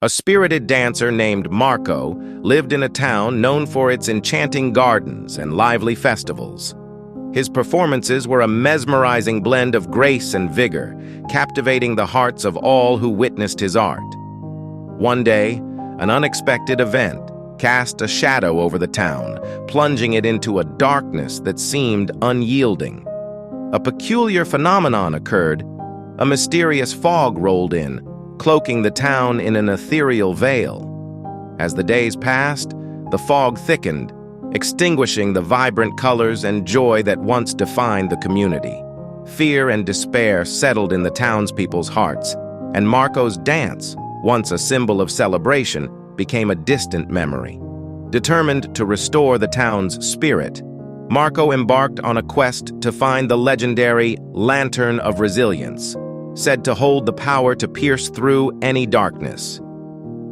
A spirited dancer named Marco lived in a town known for its enchanting gardens and lively festivals. His performances were a mesmerizing blend of grace and vigor, captivating the hearts of all who witnessed his art. One day, an unexpected event cast a shadow over the town, plunging it into a darkness that seemed unyielding. A peculiar phenomenon occurred. A mysterious fog rolled in, cloaking the town in an ethereal veil. As the days passed, the fog thickened, extinguishing the vibrant colors and joy that once defined the community. Fear and despair settled in the townspeople's hearts, and Marco's dance, once a symbol of celebration, became a distant memory. Determined to restore the town's spirit, Marco embarked on a quest to find the legendary Lantern of Resilience, said to hold the power to pierce through any darkness.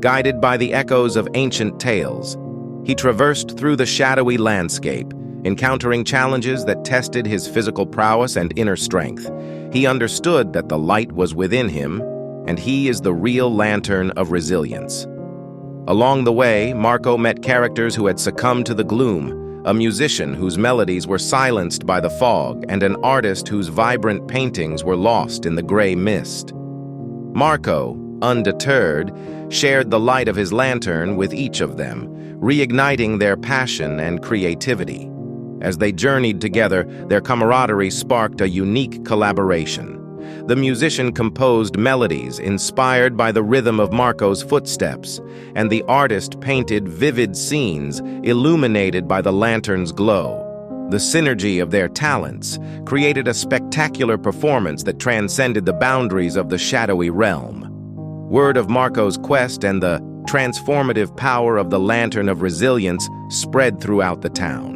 Guided by the echoes of ancient tales, he traversed through the shadowy landscape, encountering challenges that tested his physical prowess and inner strength. He understood that the light was within him, and he is the real Lantern of Resilience. Along the way, Marco met characters who had succumbed to the gloom, a musician whose melodies were silenced by the fog, and an artist whose vibrant paintings were lost in the gray mist. Marco, undeterred, shared the light of his lantern with each of them, reigniting their passion and creativity. As they journeyed together, their camaraderie sparked a unique collaboration. The musician composed melodies inspired by the rhythm of Marco's footsteps, and the artist painted vivid scenes illuminated by the lantern's glow. The synergy of their talents created a spectacular performance that transcended the boundaries of the shadowy realm. Word of Marco's quest and the transformative power of the Lantern of Resilience spread throughout the town.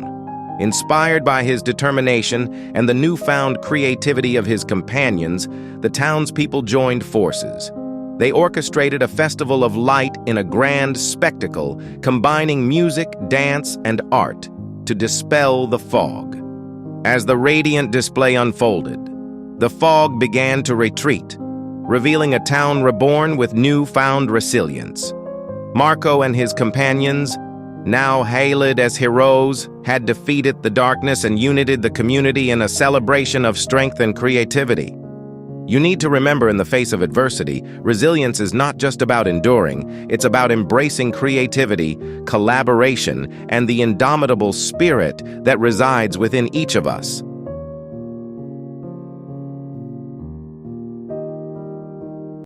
Inspired by his determination and the newfound creativity of his companions, the townspeople joined forces. They orchestrated a festival of light in a grand spectacle, combining music, dance, and art to dispel the fog. As the radiant display unfolded, the fog began to retreat, revealing a town reborn with newfound resilience. Marco and his companions, now hailed as heroes, had defeated the darkness and united the community in a celebration of strength and creativity. You need to remember, in the face of adversity, resilience is not just about enduring, it's about embracing creativity, collaboration, and the indomitable spirit that resides within each of us.